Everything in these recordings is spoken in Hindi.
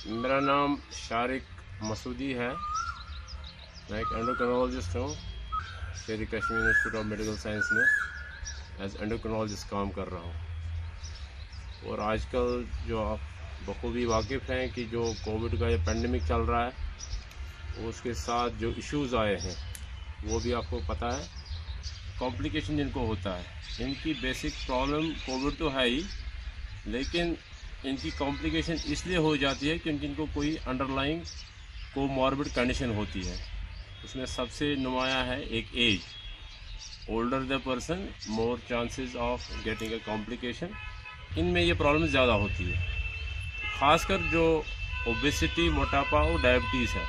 मेरा नाम शारिक मसूदी है। मैं एक एंडोक्रिनोलॉजिस्ट हूँ। शेर Kashmir institute of medical science में एज एंडोक्रिनोलॉजिस्ट काम कर रहा हूँ। और आजकल जो आप बखूबी वाकिफ़ हैं कि जो कोविड का ये पेंडेमिक चल रहा है, उसके साथ जो इश्यूज़ आए हैं वो भी आपको पता है। कॉम्प्लिकेशन जिनको होता है, इनकी बेसिक प्रॉब्लम कोविड तो है ही, लेकिन इनकी कॉम्प्लिकेशन इसलिए हो जाती है क्योंकि इनको कोई अंडरलाइंग कोमॉर्बिड कंडीशन होती है। उसमें सबसे नुमाया है एक age. Older the person, more chances of getting a complication. इनमें ये प्रॉब्लम ज़्यादा होती है, ख़ासकर जो ओबेसिटी, मोटापा और डायबिटीज़ है,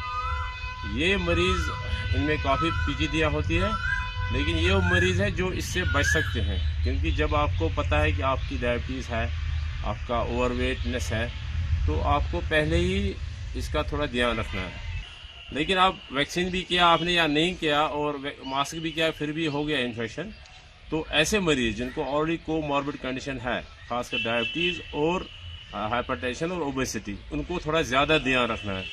ये मरीज़ इनमें काफ़ी पेचीदगियाँ होती है। लेकिन ये वो मरीज़ है जो इससे बच सकते हैं, क्योंकि जब आपको पता है कि आपकी डायबिटीज़ है, आपका ओवरवेटनेस है, तो आपको पहले ही इसका थोड़ा ध्यान रखना है। लेकिन आप वैक्सीन भी किया आपने या नहीं किया और मास्क भी किया फिर भी हो गया इन्फेक्शन, तो ऐसे मरीज़ जिनको ऑलरेडी कोमॉर्बिड कंडीशन है, खासकर डायबिटीज़ और हाइपरटेंशन और ओबेसिटी, उनको थोड़ा ज़्यादा ध्यान रखना है।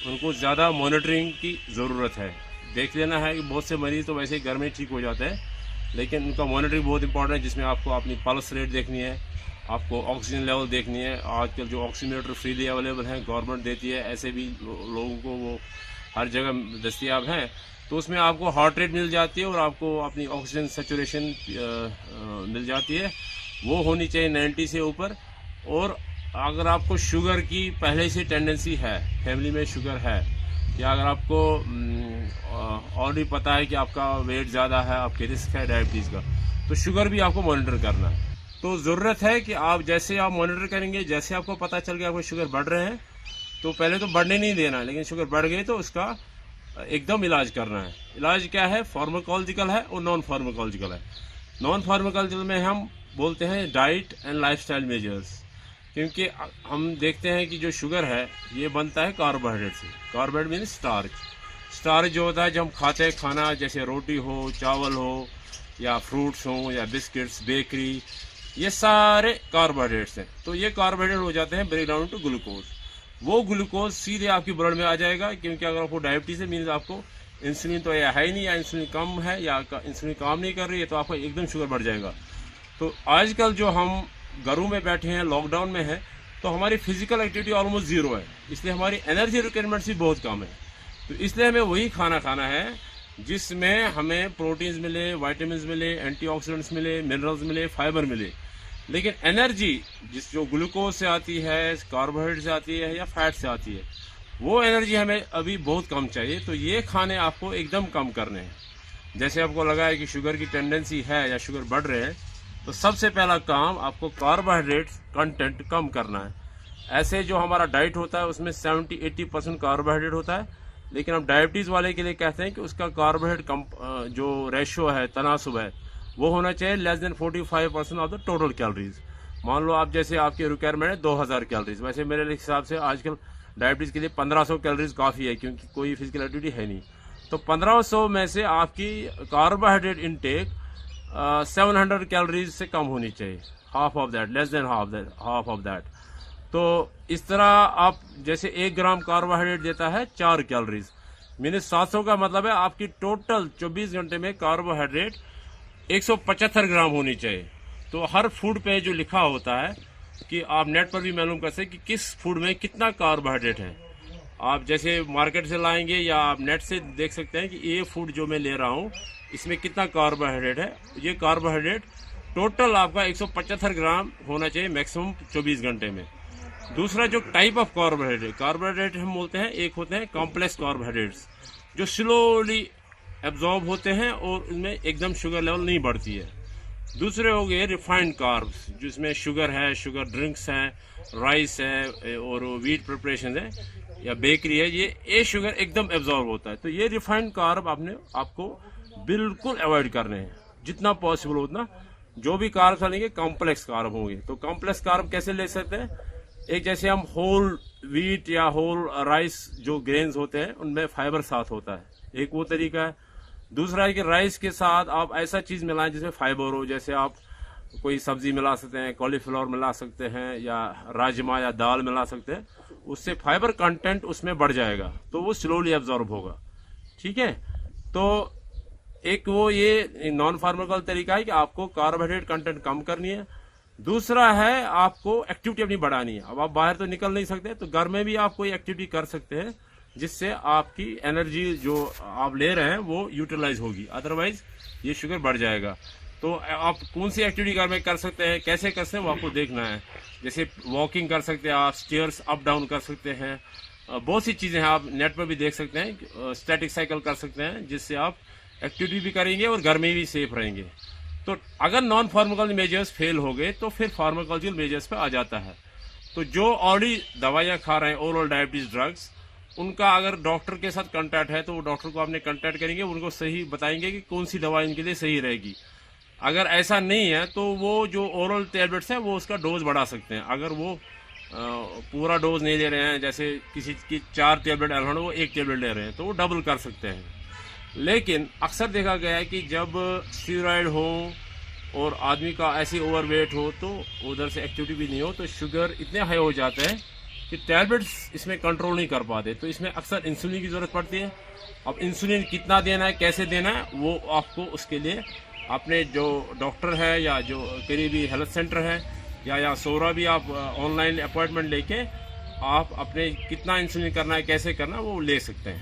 उनको ज़्यादा मॉनिटरिंग की ज़रूरत है। देख लेना है कि बहुत से मरीज़ तो वैसे ही घर में ठीक हो जाते हैं, लेकिन उनका मॉनिटरिंग बहुत इंपॉर्टेंट है, जिसमें आपको अपनी पल्स रेट देखनी है, आपको ऑक्सीजन लेवल देखनी है। आजकल जो ऑक्सीमीटर फ्रीली अवेलेबल हैं, गवर्नमेंट देती है, ऐसे भी लोगों को वो हर जगह दस्तयाब हैं, तो उसमें आपको हार्ट रेट मिल जाती है और आपको अपनी ऑक्सीजन सेचुरेशन मिल जाती है। वो होनी चाहिए 90 से ऊपर। और अगर आपको शुगर की पहले से टेंडेंसी है, फैमिली में शुगर है, या अगर आपको ऑलरेडी पता है कि आपका वेट ज़्यादा है, आपके रिस्क है डायबिटीज़ का, तो शुगर भी आपको मॉनिटर करना है। तो ज़रूरत है कि आप जैसे आप मॉनिटर करेंगे, जैसे आपको पता चल गया आपको शुगर बढ़ रहे हैं, तो पहले तो बढ़ने नहीं देना, लेकिन शुगर बढ़ गई तो उसका एकदम इलाज करना है। इलाज क्या है? फार्माकोलॉजिकल है और नॉन फार्माकोलॉजिकल है। नॉन फार्माकोलॉजिकल में हम बोलते हैं डाइट एंड लाइफस्टाइल मेजर्स, क्योंकि हम देखते हैं कि जो शुगर है ये बनता है कार्बोहाइड्रेट से। Carbohydrate mean starch. स्टार्च जो होता है जो हम खाते हैं खाना, जैसे रोटी हो, चावल हो, या फ्रूट्स हो, या बिस्किट्स, बेकरी, ये सारे कार्बोहाइड्रेट्स हैं। तो ये कार्बोहाइड्रेट हो जाते हैं ब्रेक डाउन टू ग्लूकोज। वो ग्लूकोज सीधे आपकी ब्लड में आ जाएगा, क्योंकि अगर आपको डायबिटीज है मीन्स आपको इंसुलिन तो या है ही नहीं, या इंसुलिन कम है, या इंसुलिन काम नहीं कर रही है, तो आपका एकदम शुगर बढ़ जाएगा। तो आजकल जो हम घरों में बैठे हैं, लॉकडाउन में है, तो हमारी फिजिकल एक्टिविटी ऑलमोस्ट जीरो है, इसलिए हमारी एनर्जी रिक्वायरमेंट्स भी बहुत कम है। तो इसलिए हमें वही खाना खाना है जिसमें हमें प्रोटीन्स मिले, वाइटामिन मिले, एंटीऑक्सीडेंट्स मिले, मिनरल्स मिले, फाइबर मिले। लेकिन एनर्जी जो ग्लूकोज से आती है, कार्बोहाइड्रेट से आती है, या फैट से आती है, वो एनर्जी हमें अभी बहुत कम चाहिए। तो ये खाने आपको एकदम कम करने हैं। जैसे आपको लगा है कि शुगर की टेंडेंसी है या शुगर बढ़ रहे हैं, तो सबसे पहला काम आपको कार्बोहाइड्रेट कंटेंट कम करना है। ऐसे जो हमारा डाइट होता है उसमें 70-80% कार्बोहाइड्रेट होता है, लेकिन हम डायबिटीज़ वाले के लिए कहते हैं कि उसका कार्बोहाइड्रेट जो रेशो है, तनासुब है, वो होना चाहिए less than 45% of the total calories. मान लो आप जैसे आपकी रिक्वायरमेंट है 2000 कैलोरीज, वैसे मेरे हिसाब से आजकल डायबिटीज़ के लिए 1500 कैलोरीज काफ़ी है, क्योंकि कोई फिजिकल एक्टिविटी है नहीं। तो 1500 में से आपकी कार्बोहाइड्रेट इनटेक 700 कैलोरीज से कम होनी चाहिए, half of that, less than half of that. तो इस तरह आप जैसे 1 ग्राम कार्बोहाइड्रेट देता है 4 कैलोरीज, मीनस 700 का मतलब है आपकी टोटल 24 घंटे में कार्बोहाइड्रेट 175 ग्राम होनी चाहिए। तो हर फूड पे जो लिखा होता है कि आप नेट पर भी मालूम कर सकते कि किस फूड में कितना कार्बोहाइड्रेट है। आप जैसे मार्केट से लाएंगे या आप नेट से देख सकते हैं कि ये फूड जो मैं ले रहा हूँ इसमें कितना कार्बोहाइड्रेट है। ये कार्बोहाइड्रेट टोटल आपका 175 ग्राम होना चाहिए मैक्सिमम 24 घंटे में। दूसरा जो टाइप ऑफ कार्बोहाइड्रेट हम बोलते हैं, एक होते हैं कॉम्प्लेक्स कार्बोहाइड्रेट्स जो स्लोली एब्जॉर्ब होते हैं और उनमें एकदम शुगर लेवल नहीं बढ़ती है। दूसरे हो गए रिफाइंड कार्ब्स, जिसमें शुगर है, शुगर ड्रिंक्स हैं, राइस है और वीट प्रिपरेशन है या बेकरी है, ये शुगर एकदम एब्जॉर्ब होता है। तो ये रिफाइंड कार्ब आपको बिल्कुल अवॉइड करने हैं, जितना पॉसिबल उतना। जो भी कार्ब्स लेंगे कॉम्प्लेक्स कार्ब होंगे। तो कॉम्प्लेक्स कार्ब कैसे ले सकते हैं? एक जैसे हम होल व्हीट या होल राइस जो ग्रेन्स होते हैं उनमें फाइबर साथ होता है, एक वो तरीका है। दूसरा है कि राइस के साथ आप ऐसा चीज मिलाएं जिसमें फाइबर हो, जैसे आप कोई सब्जी मिला सकते हैं, कॉलीफ्लावर मिला सकते हैं, या राजमा या दाल मिला सकते हैं, उससे फाइबर कंटेंट उसमें बढ़ जाएगा, तो वो स्लोली एब्जॉर्ब होगा। ठीक है, तो एक वो ये नॉन फार्माकोल तरीका है कि आपको कार्बोहाइड्रेट कंटेंट कम करनी है। दूसरा है आपको एक्टिविटी अपनी बढ़ानी है। अब आप बाहर तो निकल नहीं सकते, तो घर में भी आप कोई एक्टिविटी कर सकते हैं जिससे आपकी एनर्जी जो आप ले रहे हैं वो यूटिलाइज होगी, अदरवाइज ये शुगर बढ़ जाएगा। तो आप कौन सी एक्टिविटी घर में कर सकते हैं, कैसे कर सकते हैं, वो आपको देखना है। जैसे वॉकिंग कर सकते हैं आप, स्टेयर्स अप डाउन कर सकते हैं, बहुत सी चीजें हैं, आप नेट पर भी देख सकते हैं। स्टैटिक साइकिल कर सकते हैं, जिससे आप एक्टिविटी भी करेंगे और घर में भी सेफ रहेंगे। तो अगर नॉन फार्माकोलॉजिकल मेजर्स फेल हो गए तो फिर फार्माकोलॉजिकल मेजर्स पे आ जाता है। तो जो ऑलरेडी दवाइयाँ खा रहे हैं, ओरल डायबिटीज ड्रग्स, उनका अगर डॉक्टर के साथ कांटेक्ट है तो वो डॉक्टर को आपने कांटेक्ट करेंगे, उनको सही बताएंगे कि कौन सी दवा इनके लिए सही रहेगी। अगर ऐसा नहीं है तो वो जो ओरल टैबलेट्स हैं वो उसका डोज बढ़ा सकते हैं। अगर वो पूरा डोज नहीं ले रहे हैं, जैसे किसी की 4 टैबलेट एलहन वो 1 टैबलेट ले रहे हैं, तो वो डबल कर सकते हैं। लेकिन अक्सर देखा गया है कि जब स्टीरॉयड हो और आदमी का ऐसे ओवरवेट हो, तो उधर से एक्टिविटी भी नहीं हो, तो शुगर इतने हाई हो जाते हैं कि टैबलेट्स इसमें कंट्रोल नहीं कर पाते। तो इसमें अक्सर इंसुलिन की जरूरत पड़ती है। अब इंसुलिन कितना देना है, कैसे देना है, वो आपको उसके लिए अपने जो डॉक्टर है या जो करीबी हेल्थ सेंटर है या सोरा भी आप ऑनलाइन अपॉइंटमेंट लेके आप अपने कितना इंसुलिन करना है, कैसे करना है, वो ले सकते हैं।